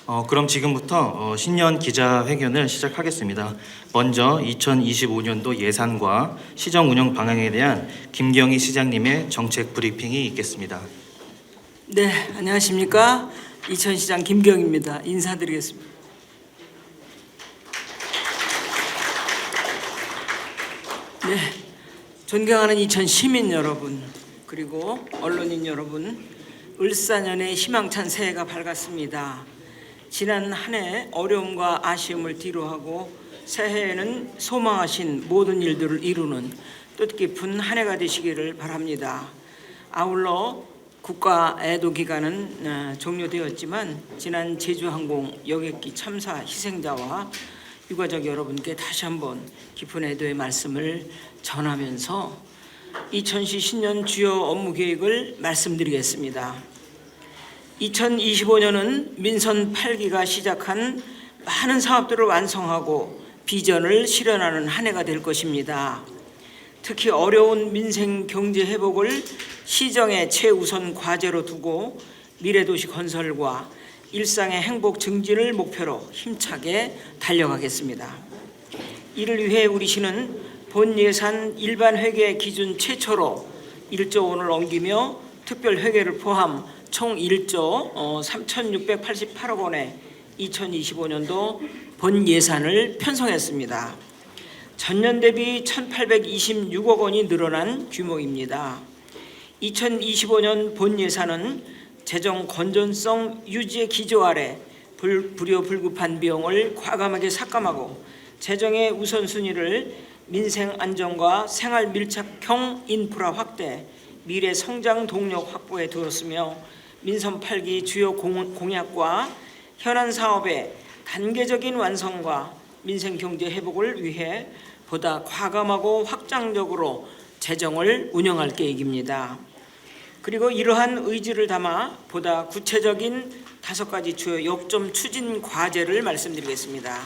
그럼 지금부터 신년 기자회견을 시작하겠습니다. 먼저 2025년도 예산과 시정 운영 방향에 대한 김경희 시장님의 정책 브리핑이 있겠습니다. 네, 안녕하십니까. 이천시장 김경희입니다. 인사드리겠습니다. 네, 존경하는 이천 시민 여러분, 그리고 언론인 여러분, 을사년의 희망찬 새해가 밝았습니다. 지난 한 해 어려움과 아쉬움을 뒤로하고 새해에는 소망하신 모든 일들을 이루는 뜻깊은 한 해가 되시기를 바랍니다. 아울러 국가 애도 기간은 종료되었지만 지난 제주항공 여객기 참사 희생자와 유가족 여러분께 다시 한번 깊은 애도의 말씀을 전하면서 이천시 신년 주요 업무 계획을 말씀드리겠습니다. 2025년은 민선 8기가 시작한 많은 사업들을 완성하고 비전을 실현하는 한 해가 될 것입니다. 특히 어려운 민생 경제 회복을 시정의 최우선 과제로 두고 미래도시 건설과 일상의 행복 증진을 목표로 힘차게 달려가겠습니다. 이를 위해 우리 시는 본 예산 일반 회계 기준 최초로 1조 원을 넘기며 특별 회계를 포함 총 1조 3,688억 원의 2025년도 본 예산을 편성했습니다. 전년 대비 1,826억 원이 늘어난 규모입니다. 2025년 본 예산은 재정 건전성 유지의 기조 아래 불효불급한 비용을 과감하게 삭감하고 재정의 우선순위를 민생 안정과 생활 밀착형 인프라 확대, 미래 성장 동력 확보에 두었으며 민선 8기 주요 공약과 현안 사업의 단계적인 완성과 민생 경제 회복을 위해 보다 과감하고 확장적으로 재정을 운영할 계획입니다. 그리고 이러한 의지를 담아 보다 구체적인 5가지 주요 역점 추진 과제를 말씀드리겠습니다.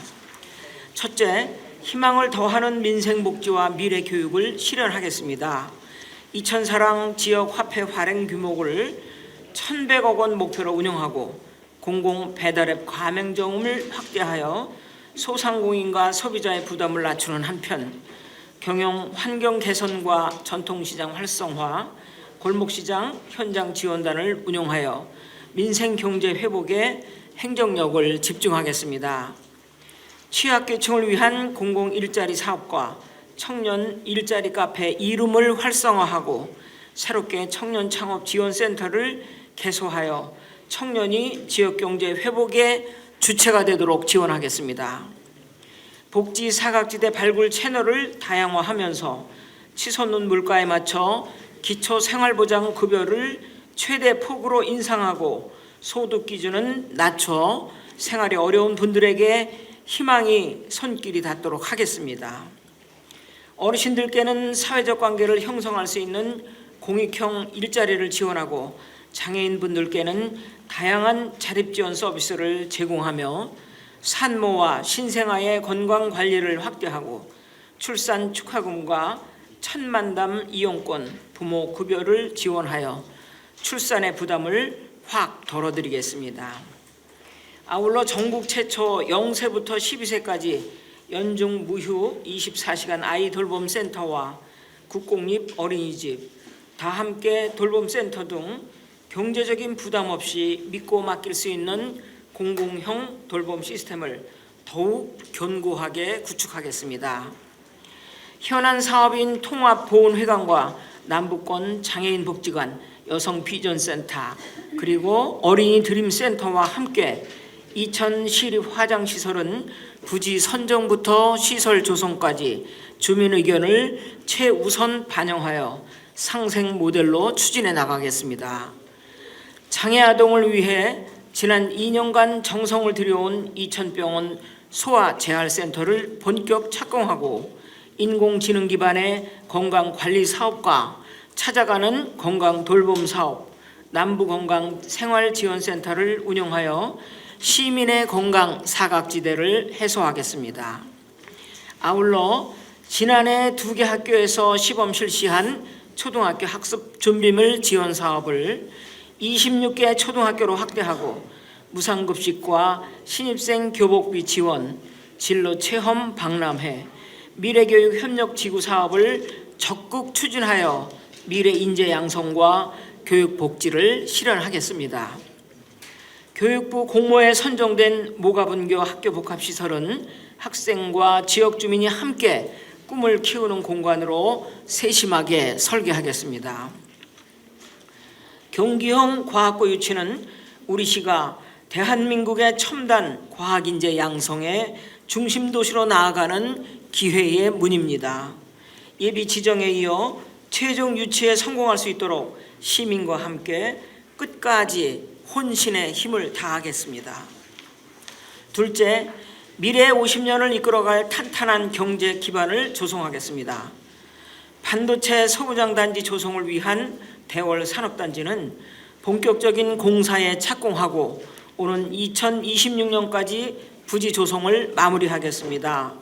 첫째, 희망을 더하는 민생 복지와 미래 교육을 실현하겠습니다. 이천사랑 지역 화폐 발행 규모를 1,100억 원 목표로 운영하고 공공 배달앱 가맹점을 확대하여 소상공인과 소비자의 부담을 낮추는 한편 경영 환경 개선과 전통시장 활성화, 골목시장 현장 지원단을 운영하여 민생 경제 회복에 행정력을 집중하겠습니다. 취약계층을 위한 공공 일자리 사업과 청년 일자리 카페 이룸을 활성화하고 새롭게 청년 창업 지원센터를 개소하여 청년이 지역경제 회복의 주체가 되도록 지원하겠습니다. 복지 사각지대 발굴 채널을 다양화하면서 치솟는 물가에 맞춰 기초생활보장 급여를 최대 폭으로 인상하고 소득 기준은 낮춰 생활이 어려운 분들에게 희망이 손길이 닿도록 하겠습니다. 어르신들께는 사회적 관계를 형성할 수 있는 공익형 일자리를 지원하고 장애인분들께는 다양한 자립지원 서비스를 제공하며 산모와 신생아의 건강관리를 확대하고 출산 축하금과 천만담 이용권, 부모 급여를 지원하여 출산의 부담을 확 덜어드리겠습니다. 아울러 전국 최초 0세부터 12세까지 연중 무휴 24시간 아이 돌봄 센터와 국공립 어린이집, 다 함께 돌봄센터 등 경제적인 부담 없이 믿고 맡길 수 있는 공공형 돌봄 시스템을 더욱 견고하게 구축하겠습니다. 현안 사업인 통합보훈회관과 남북권 장애인복지관, 여성비전센터, 그리고 어린이 드림센터와 함께 이천 시립화장시설은 부지 선정부터 시설 조성까지 주민 의견을 최우선 반영하여 상생 모델로 추진해 나가겠습니다. 장애 아동을 위해 지난 2년간 정성을 들여온 이천병원 소아재활센터를 본격 착공하고 인공지능 기반의 건강관리 사업과 찾아가는 건강돌봄 사업, 남부건강생활지원센터를 운영하여 시민의 건강 사각지대를 해소하겠습니다. 아울러 지난해 2개 학교에서 시범 실시한 초등학교 학습 준비물 지원 사업을 26개 초등학교로 확대하고 무상급식과 신입생 교복비 지원, 진로 체험 박람회, 미래교육 협력지구 사업을 적극 추진하여 미래 인재 양성과 교육 복지를 실현하겠습니다. 교육부 공모에 선정된 모가분교 학교 복합시설은 학생과 지역 주민이 함께 꿈을 키우는 공간으로 세심하게 설계하겠습니다. 경기형 과학고 유치는 우리 시가 대한민국의 첨단 과학인재 양성의 중심 도시로 나아가는 기회의 문입니다. 예비 지정에 이어 최종 유치에 성공할 수 있도록 시민과 함께 끝까지 혼신의 힘을 다하겠습니다. 둘째, 미래의 50년을 이끌어갈 탄탄한 경제 기반을 조성하겠습니다. 반도체 소부장 단지 조성을 위한 대월 산업단지는 본격적인 공사에 착공하고 오는 2026년까지 부지 조성을 마무리하겠습니다.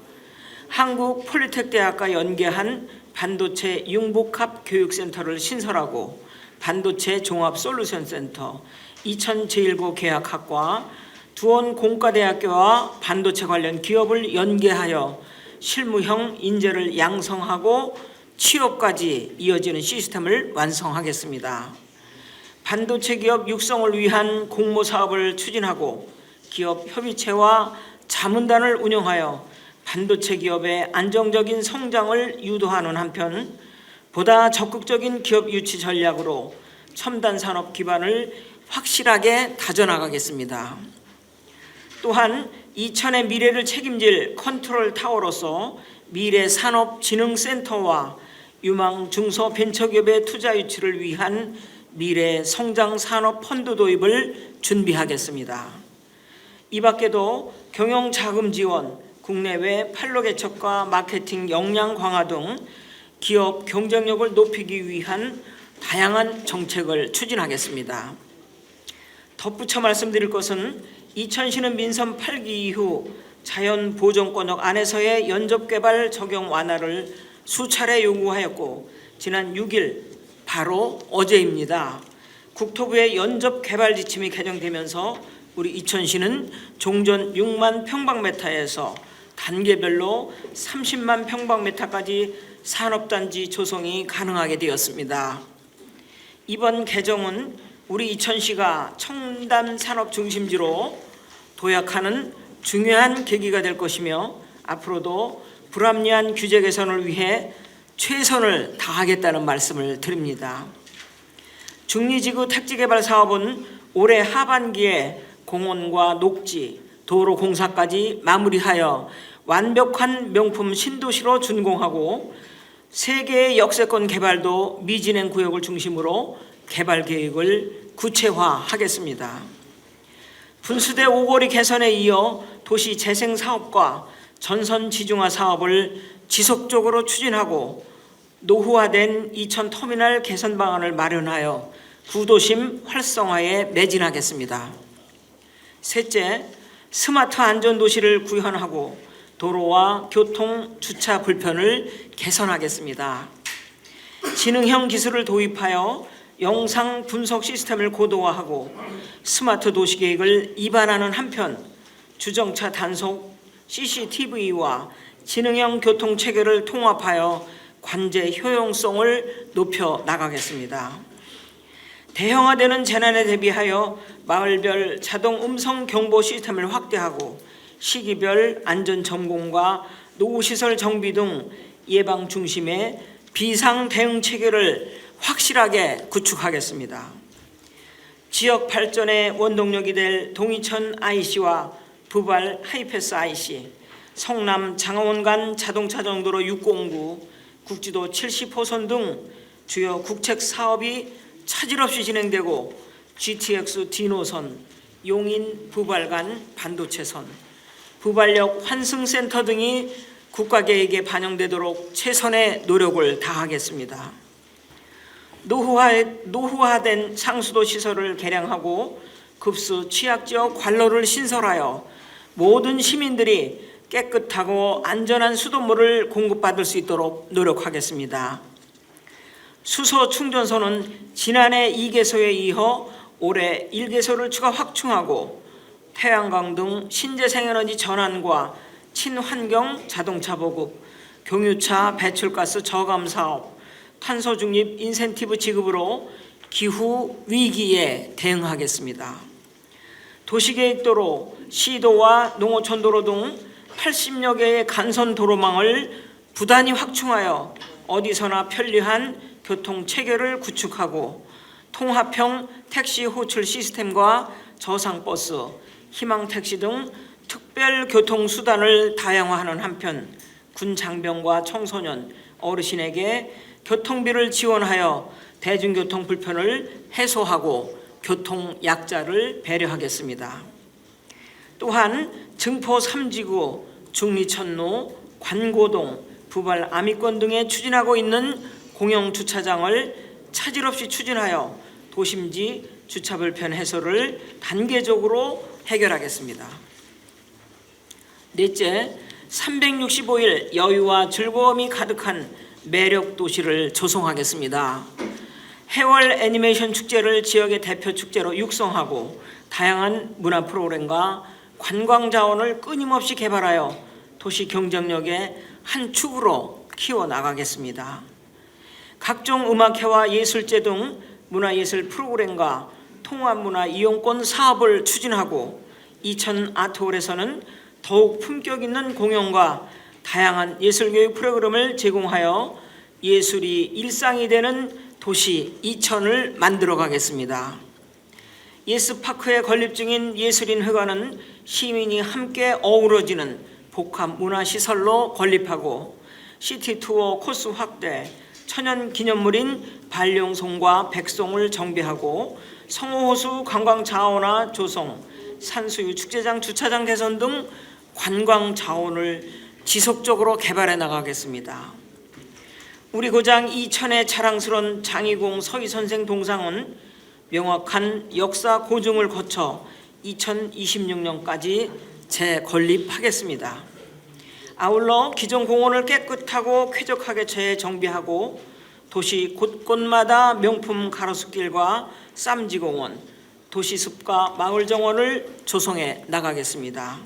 한국폴리텍대학과 연계한 반도체 융복합 교육센터를 신설하고 반도체 종합솔루션센터, 이천제일고 계약학과, 두원공과대학교와 반도체 관련 기업을 연계하여 실무형 인재를 양성하고 취업까지 이어지는 시스템을 완성하겠습니다. 반도체 기업 육성을 위한 공모 사업을 추진하고 기업 협의체와 자문단을 운영하여 반도체 기업의 안정적인 성장을 유도하는 한편 보다 적극적인 기업 유치 전략으로 첨단 산업 기반을 확실하게 다져나가겠습니다. 또한 이천의 미래를 책임질 컨트롤 타워로서 미래산업진흥센터와 유망 중소벤처기업의 투자 유치를 위한 미래 성장 산업 펀드 도입을 준비하겠습니다. 이 밖에도 경영 자금 지원, 국내외 판로 개척과 마케팅 역량 강화 등 기업 경쟁력을 높이기 위한 다양한 정책을 추진하겠습니다. 덧붙여 말씀드릴 것은 이천시는 민선 8기 이후 자연보존권역 안에서의 연접개발 적용 완화를 수차례 요구하였고 지난 6일 바로 어제입니다. 국토부의 연접개발 지침이 개정되면서 우리 이천시는 종전 6만 평방미터에서 단계별로 30만 평방미터까지 산업단지 조성이 가능하게 되었습니다. 이번 개정은 우리 이천시가 첨단 산업 중심지로 도약하는 중요한 계기가 될 것이며 앞으로도 불합리한 규제 개선을 위해 최선을 다하겠다는 말씀을 드립니다. 중리지구 택지개발 사업은 올해 하반기에 공원과 녹지, 도로 공사까지 마무리하여 완벽한 명품 신도시로 준공하고 세계의 역세권 개발도 미진행 구역을 중심으로 개발 계획을 구체화하겠습니다. 분수대 오거리 개선에 이어 도시 재생 사업과 전선 지중화 사업을 지속적으로 추진하고 노후화된 이천 터미널 개선 방안을 마련하여 구도심 활성화에 매진하겠습니다. 셋째, 스마트 안전도시를 구현하고 도로와 교통, 주차 불편을 개선하겠습니다. 지능형 기술을 도입하여 영상 분석 시스템을 고도화하고 스마트 도시 계획을 입안하는 한편 주정차 단속, CCTV와 지능형 교통 체계를 통합하여 관제 효용성을 높여 나가겠습니다. 대형화되는 재난에 대비하여 마을별 자동 음성 경보 시스템을 확대하고 시기별 안전 점검과 노후시설 정비 등 예방 중심의 비상 대응 체계를 확실하게 구축하겠습니다. 지역 발전의 원동력이 될 동이천 IC와 부발 하이패스 IC, 성남 장어원 간 자동차 정도로 609, 국지도 70호선 등 주요 국책 사업이 차질 없이 진행되고 GTX D노선, 용인 부발 간 반도체선, 부발력 환승센터 등이 국가계획에 반영되도록 최선의 노력을 다하겠습니다. 노후화된 상수도 시설을 개량하고 급수 취약지역 관로를 신설하여 모든 시민들이 깨끗하고 안전한 수돗물을 공급받을 수 있도록 노력하겠습니다. 수소 충전소는 지난해 2개소에 이어 올해 1개소를 추가 확충하고 태양광 등 신재생에너지 전환과 친환경 자동차 보급, 경유차 배출가스 저감 사업, 탄소 중립 인센티브 지급으로 기후 위기에 대응하겠습니다. 도시계획도로, 시도와 농어촌도로 등 80여 개의 간선 도로망을 부단히 확충하여 어디서나 편리한 교통 체계를 구축하고 통합형 택시 호출 시스템과 저상버스, 희망택시 등 특별 교통수단을 다양화하는 한편 군 장병과 청소년, 어르신에게 교통비를 지원하여 대중교통 불편을 해소하고 교통 약자를 배려하겠습니다. 또한 증포 3지구, 중리천로, 관고동, 부발 아미권 등에 추진하고 있는 공영 주차장을 차질 없이 추진하여 도심지 주차 불편 해소를 단계적으로 해결하겠습니다. 넷째, 365일 여유와 즐거움이 가득한 매력 도시를 조성하겠습니다. 해월 애니메이션 축제를 지역의 대표 축제로 육성하고 다양한 문화 프로그램과 관광 자원을 끊임없이 개발하여 도시 경쟁력의 한 축으로 키워나가겠습니다. 각종 음악회와 예술제 등 문화예술 프로그램과 통합문화 이용권 사업을 추진하고 이천 아트홀에서는 더욱 품격 있는 공연과 다양한 예술교육 프로그램을 제공하여 예술이 일상이 되는 도시 이천을 만들어 가겠습니다. 예스파크에 건립 중인 예술인회관은 시민이 함께 어우러지는 복합 문화시설로 건립하고 시티투어 코스 확대, 천연기념물인 반려송과 백송을 정비하고 성호호수 관광자원화 조성, 산수유 축제장 주차장 개선 등 관광 자원을 지속적으로 개발해 나가겠습니다. 우리 고장 이천의 자랑스러운 장희공 서희선생 동상은 명확한 역사 고증을 거쳐 2026년까지 재건립하겠습니다. 아울러 기존 공원을 깨끗하고 쾌적하게 재정비하고 도시 곳곳마다 명품 가로수길과 쌈지공원, 도시숲과 마을정원을 조성해 나가겠습니다.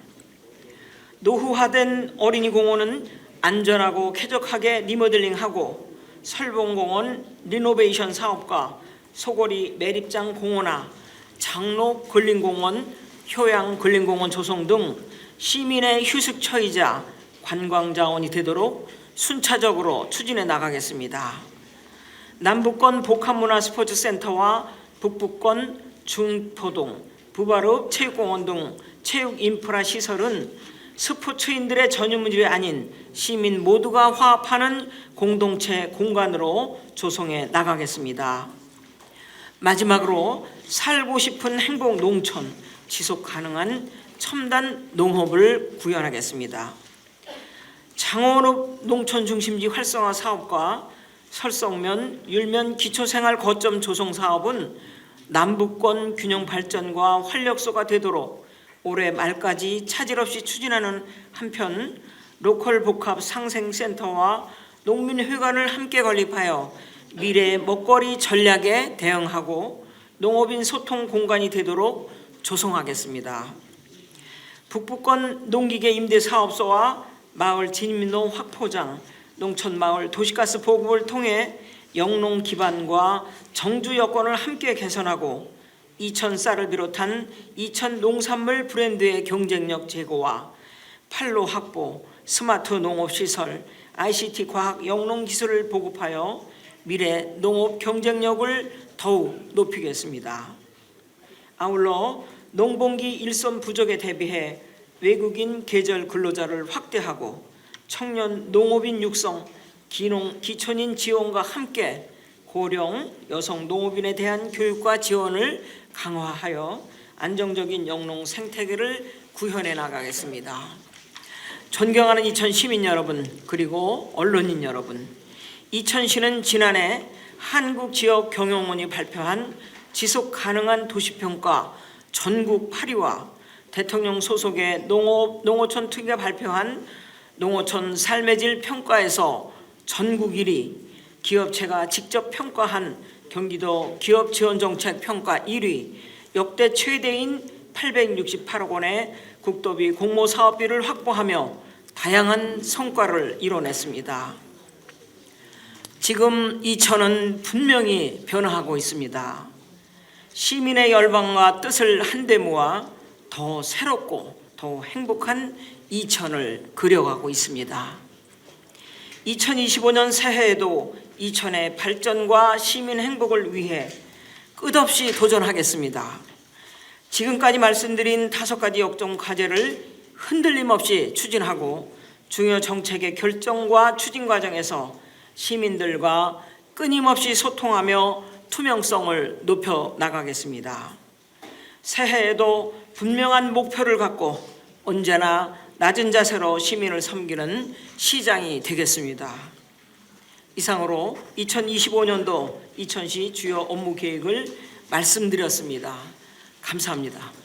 노후화된 어린이공원은 안전하고 쾌적하게 리모델링하고 설봉공원 리노베이션 사업과 소거리 매립장 공원화, 장로 근린공원, 효양 근린공원 조성 등 시민의 휴식처이자 관광자원이 되도록 순차적으로 추진해 나가겠습니다. 남북권 복합문화스포츠센터와 북부권 중포동, 부바룹 체육공원 등 체육 인프라 시설은 스포츠인들의 전유물이 아닌 시민 모두가 화합하는 공동체 공간으로 조성해 나가겠습니다. 마지막으로 살고 싶은 행복 농촌, 지속 가능한 첨단 농업을 구현하겠습니다. 장원읍 농촌 중심지 활성화 사업과 설성면, 율면 기초생활 거점 조성 사업은 남북권 균형 발전과 활력소가 되도록 올해 말까지 차질 없이 추진하는 한편 로컬 복합 상생센터와 농민회관을 함께 건립하여 미래의 먹거리 전략에 대응하고 농업인 소통 공간이 되도록 조성하겠습니다. 북부권 농기계 임대사업소와 마을 진입로 확포장, 농촌마을 도시가스 보급을 통해 영농 기반과 정주 여건을 함께 개선하고 이천 쌀을 비롯한 이천 농산물 브랜드의 경쟁력 제고와 판로 확보, 스마트 농업시설, ICT 과학 영농 기술을 보급하여 미래 농업 경쟁력을 더욱 높이겠습니다. 아울러 농번기 일손 부족에 대비해 외국인 계절 근로자를 확대하고 청년 농업인 육성, 기촌인 지원과 함께 고령 여성 농업인에 대한 교육과 지원을 강화하여 안정적인 영농 생태계를 구현해 나가겠습니다. 존경하는 이천 시민 여러분, 그리고 언론인 여러분, 이천시는 지난해 한국지역경영원이 발표한 지속가능한 도시평가 전국 8위와 대통령 소속의 농어촌 특위가 발표한 농어촌 삶의 질 평가에서 전국 1위, 기업체가 직접 평가한 경기도 기업지원정책 평가 1위, 역대 최대인 868억 원의 국도비 공모 사업비를 확보하며 다양한 성과를 이뤄냈습니다. 지금 이천은 분명히 변화하고 있습니다. 시민의 열망과 뜻을 한데 모아 더 새롭고 더 행복한 이천을 그려가고 있습니다. 2025년 새해에도 이천의 발전과 시민 행복을 위해 끝없이 도전하겠습니다. 지금까지 말씀드린 5가지 역점 과제를 흔들림 없이 추진하고 중요 정책의 결정과 추진 과정에서 시민들과 끊임없이 소통하며 투명성을 높여 나가겠습니다. 새해에도 분명한 목표를 갖고 언제나 낮은 자세로 시민을 섬기는 시장이 되겠습니다. 이상으로 2025년도 이천시 주요 업무 계획을 말씀드렸습니다. 감사합니다.